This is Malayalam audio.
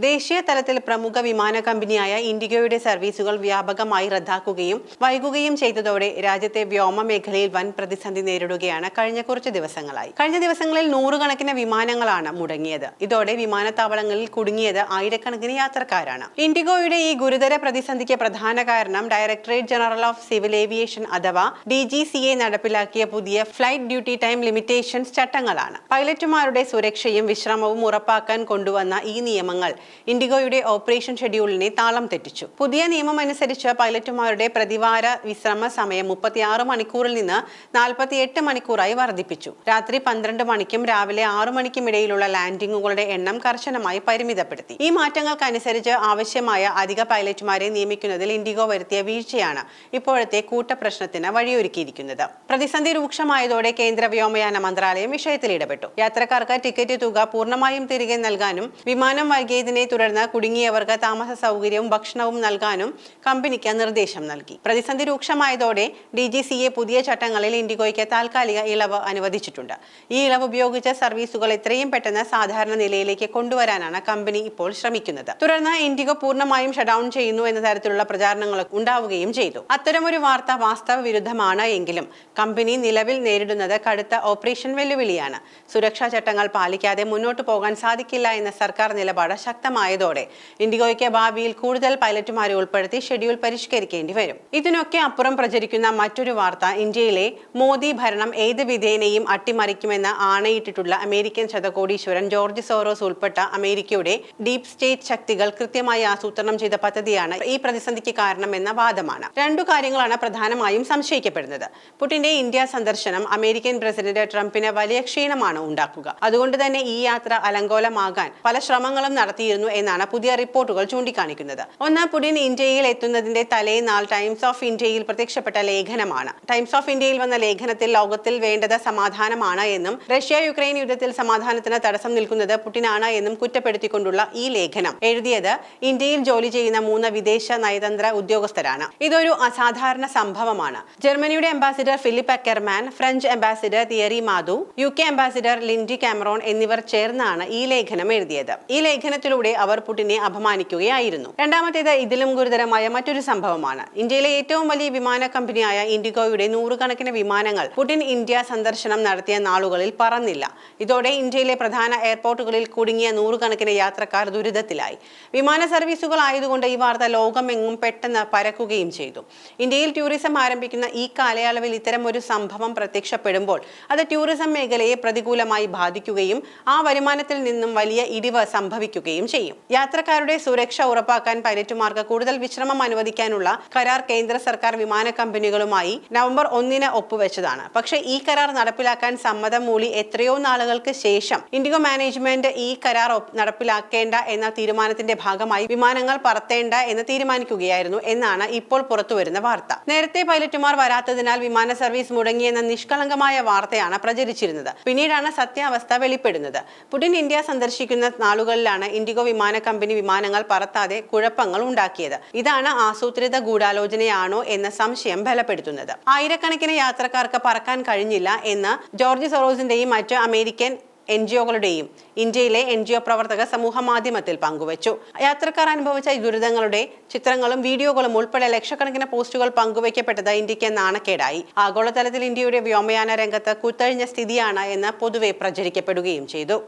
ദേശീയ തലത്തിൽ പ്രമുഖ വിമാന കമ്പനിയായ ഇൻഡിഗോയുടെ സർവീസുകൾ വ്യാപകമായി റദ്ദാക്കുകയും വൈകുകയും ചെയ്തതോടെ രാജ്യത്തെ വ്യോമ മേഖലയിൽ വൻ പ്രതിസന്ധി നേരിടുകയാണ് കഴിഞ്ഞ കുറച്ച് ദിവസങ്ങളായി. കഴിഞ്ഞ ദിവസങ്ങളിൽ നൂറുകണക്കിന് വിമാനങ്ങളാണ് മുടങ്ങിയത്. ഇതോടെ വിമാനത്താവളങ്ങളിൽ കുടുങ്ങിയത് ആയിരക്കണക്കിന് യാത്രക്കാരാണ്. ഇൻഡിഗോയുടെ ഈ ഗുരുതര പ്രതിസന്ധിക്ക് പ്രധാന കാരണം directorate general of civil aviation അഥവാ DGCA നടപ്പിലാക്കിയ പുതിയ ഫ്ലൈറ്റ് ഡ്യൂട്ടി ടൈം ലിമിറ്റേഷൻസ് ചട്ടങ്ങളാണ്. പൈലറ്റുമാരുടെ സുരക്ഷയും വിശ്രമവും ഉറപ്പാക്കാൻ കൊണ്ടുവന്ന ഈ നിയമങ്ങൾ ഇൻഡിഗോയുടെ ഓപ്പറേഷൻ ഷെഡ്യൂളിനെ താളം തെറ്റിച്ചു. പുതിയ നിയമം അനുസരിച്ച് പൈലറ്റുമാരുടെ പ്രതിവാര വിശ്രമ സമയം 36 മണിക്കൂറിൽ നിന്ന് 48 മണിക്കൂറായി വർദ്ധിപ്പിച്ചു. രാത്രി 12 മണിക്കും രാവിലെ 6 മണിക്കും ഇടയിലുള്ള ലാൻഡിംഗുകളുടെ എണ്ണം കർശനമായി പരിമിതപ്പെടുത്തി. ഈ മാറ്റങ്ങൾക്കനുസരിച്ച് ആവശ്യമായ അധിക പൈലറ്റുമാരെ നിയമിക്കുന്നതിൽ ഇൻഡിഗോ വരുത്തിയ വീഴ്ചയാണ് ഇപ്പോഴത്തെ കൂട്ടപ്രശ്നത്തിന് വഴിയൊരുക്കിയിരിക്കുന്നത്. പ്രതിസന്ധി രൂക്ഷമായതോടെ കേന്ദ്ര വ്യോമയാന മന്ത്രാലയം വിഷയത്തിൽ ഇടപെട്ടു. യാത്രക്കാർക്ക് ടിക്കറ്റ് തുക പൂർണ്ണമായും തിരികെ നൽകാനും വിമാനം വൈകിയതിനെ തുടർന്ന് കുടുങ്ങിയവർക്ക് താമസ സൗകര്യവും ഭക്ഷണവും നൽകാനും കമ്പനിക്ക് നിർദ്ദേശം നൽകി. പ്രതിസന്ധി രൂക്ഷമായതോടെ DGCA പുതിയ ചട്ടങ്ങളിൽ ഇൻഡിഗോയ്ക്ക് താൽക്കാലിക ഇളവ് അനുവദിച്ചിട്ടുണ്ട്. ഈ ഇളവ് ഉപയോഗിച്ച് സർവീസുകൾ എത്രയും പെട്ടെന്ന് സാധാരണ നിലയിലേക്ക് കൊണ്ടുവരാനാണ് കമ്പനി ഇപ്പോൾ ശ്രമിക്കുന്നത്. തുടർന്ന് ഇൻഡിഗോ പൂർണ്ണമായും ഷട്ട്ഡൗൺ ചെയ്യുന്നു എന്ന തരത്തിലുള്ള പ്രചാരണങ്ങൾ ഉണ്ടാവുകയും ചെയ്തു. അത്തരമൊരു വാർത്ത വാസ്തവ വിരുദ്ധമാണ് എങ്കിലും കമ്പനി നിലവിൽ നേരിടുന്നത് കടുത്ത ഓപ്പറേഷൻ വെല്ലുവിളിയാണ്. സുരക്ഷാ ചട്ടങ്ങൾ പാലിക്കാതെ മുന്നോട്ട് പോകാൻ സാധിക്കില്ല എന്ന സർക്കാർ നിലപാട് ശക്തമായതോടെ ഇൻഡിഗോയ്ക്ക് ഭാവിയിൽ കൂടുതൽ പൈലറ്റുമാരെ ഉൾപ്പെടുത്തി ഷെഡ്യൂൾ പരിഷ്കരിക്കേണ്ടി വരും. ഇതിനൊക്കെ അപ്പുറം പ്രചരിക്കുന്ന മറ്റൊരു വാർത്ത ഇന്ത്യയിലെ മോദി ഭരണം ഏത് വിധേനയും അട്ടിമറിക്കുമെന്ന് ആണയിട്ടിട്ടുള്ള അമേരിക്കൻ ശതകോടീശ്വരൻ ജോർജ് സോറോസ് ഉൾപ്പെട്ട അമേരിക്കയുടെ ഡീപ് സ്റ്റേറ്റ് ശക്തികൾ കൃത്യമായി ആസൂത്രണം ചെയ്ത പദ്ധതിയാണ് ഈ പ്രതിസന്ധിക്ക് കാരണമെന്ന വാദമാണ്. രണ്ടു കാര്യങ്ങളാണ് പ്രധാനമായും സംശയിക്കപ്പെടുന്നത്. പുടിന്റെ ഇന്ത്യ സന്ദർശനം അമേരിക്കൻ പ്രസിഡന്റ് ട്രംപിന് വലിയ ക്ഷീണമാണ് ഉണ്ടാക്കുക. അതുകൊണ്ട് തന്നെ ഈ യാത്ര അലങ്കോലമാകാൻ പല ശ്രമങ്ങളും നടത്തിയിരുന്നു എന്നാണ് പുതിയ റിപ്പോർട്ടുകൾ ചൂണ്ടിക്കാണിക്കുന്നത്. ഒന്ന്, പുടിൻ ഇന്ത്യയിൽ എത്തുന്നതിന്റെ തലേനാൾ ടൈംസ് ഓഫ് ഇന്ത്യയിൽ പ്രത്യക്ഷപ്പെട്ട ലേഖനമാണ്. ടൈംസ് ഓഫ് ഇന്ത്യയിൽ വന്ന ലേഖനത്തിൽ ലോകത്തിൽ വേണ്ടത് സമാധാനമാണ് എന്നും റഷ്യ യുക്രൈൻ യുദ്ധത്തിൽ സമാധാനത്തിന് തടസ്സം നിൽക്കുന്നത് പുടിനാണ് എന്നും കുറ്റപ്പെടുത്തിക്കൊണ്ടുള്ള ഈ ലേഖനം എഴുതിയത് ഇന്ത്യയിൽ ജോലി ചെയ്യുന്ന 3 വിദേശ നയതന്ത്ര ഉദ്യോഗസ്ഥരാണ്. ഇതൊരു അസാധാരണ സംഭവമാണ്. ജർമ്മനിയുടെ ambassador Philipp Ackermann, French ambassador Thierry Mathou, UK ambassador Lindy Cameron എന്നിവർ ചേർന്നാണ് ഈ ലേഖനം എഴുതിയത്. ഈ ലേഖനത്തിലൂടെ അവർ പുടിനെ അപമാനിക്കുകയായിരുന്നു. രണ്ടാമത്തേത് ഇതിലും ഗുരുതരമായ മറ്റൊരു സംഭവമാണ്. ഇന്ത്യയിലെ ഏറ്റവും വലിയ വിമാന കമ്പനിയായ ഇൻഡിഗോയുടെ നൂറുകണക്കിന് വിമാനങ്ങൾ പുടിൻ ഇന്ത്യ സന്ദർശനം നടത്തിയ നാളുകളിൽ പറന്നില്ല. ഇതോടെ ഇന്ത്യയിലെ പ്രധാന എയർപോർട്ടുകളിൽ കുടുങ്ങിയ നൂറുകണക്കിന് യാത്രക്കാർ ദുരിതത്തിലായി. വിമാന സർവീസുകൾ ആയതുകൊണ്ട് ഈ വാർത്ത ലോകമെങ്ങും പെട്ടെന്ന് പരക്കുകയും ചെയ്തു. ഇന്ത്യയിൽ ടൂറിസം ആരംഭിക്കുന്ന ഈ കാലയളവിൽ ഇത്തരം ഒരു സംഭവം പ്രത്യക്ഷപ്പെടുമ്പോൾ അത് ടൂറിസം മേഖലയെ പ്രതികൂലമായി ബാധിക്കുകയും ആ വരുമാനത്തിൽ നിന്നും വലിയ ഇടിവ് സംഭവിക്കുകയും ചെയ്യും. യാത്രക്കാരുടെ സുരക്ഷ ഉറപ്പാക്കാൻ പൈലറ്റുമാർക്ക് കൂടുതൽ വിശ്രമം അനുവദിക്കാനുള്ള കരാർ കേന്ദ്ര സർക്കാർ വിമാന കമ്പനികളുമായി നവംബർ 1 ഒപ്പുവെച്ചതാണ്. പക്ഷേ ഈ കരാർ നടപ്പിലാക്കാൻ സമ്മതം മൂളി എത്രയോ നാളുകൾക്ക് ശേഷം ഇൻഡിഗോ മാനേജ്മെന്റ് ഈ കരാർ നടപ്പിലാക്കേണ്ട എന്ന തീരുമാനത്തിന്റെ ഭാഗമായി വിമാനങ്ങൾ പറത്തേണ്ട എന്ന് തീരുമാനിക്കുകയായിരുന്നു എന്നാണ് ഇപ്പോൾ പുറത്തുവരുന്ന വാർത്ത. നേരത്തെ പൈലറ്റുമാർ വരാത്തതിനാൽ വിമാന സർവീസ് മുടങ്ങിയെന്ന നിഷ്കളങ്കമായ വാർത്തയാണ് പ്രചരിച്ചിരുന്നത്. പിന്നീടാണ് സത്യാവസ്ഥ വെളിപ്പെടുന്നത്. പുടിൻ ഇന്ത്യ സന്ദർശിക്കുന്ന നാളുകളിലാണ് ഇൻഡിഗോ വിമാന കമ്പനി വിമാനങ്ങൾ പറത്താതെ കുഴപ്പങ്ങൾ ഉണ്ടാക്കിയത്. ഇതാണ് ആസൂത്രിത ഗൂഢാലോചനയാണോ എന്ന സംശയം ബലപ്പെടുത്തുന്നത്. ആയിരക്കണക്കിന് യാത്രക്കാർക്ക് പറക്കാൻ കഴിഞ്ഞില്ല എന്ന് ജോർജ് സോറോസിന്റെയും മറ്റ് അമേരിക്കൻ NGOകളുടെയും ഇന്ത്യയിലെ NGO പ്രവർത്തകർ സമൂഹ മാധ്യമത്തിൽ പങ്കുവച്ചു. യാത്രക്കാർ അനുഭവിച്ച ദുരിതങ്ങളുടെ ചിത്രങ്ങളും വീഡിയോകളും ഉൾപ്പെടെ ലക്ഷക്കണക്കിന് പോസ്റ്റുകൾ പങ്കുവയ്ക്കപ്പെട്ടത് ഇന്ത്യക്ക് നാണക്കേടായി. ആഗോളതലത്തിൽ ഇന്ത്യയുടെ വ്യോമയാന രംഗത്ത് കുത്തഴിഞ്ഞ സ്ഥിതിയാണ് എന്ന് പൊതുവെ പ്രചരിക്കപ്പെടുകയും ചെയ്തു.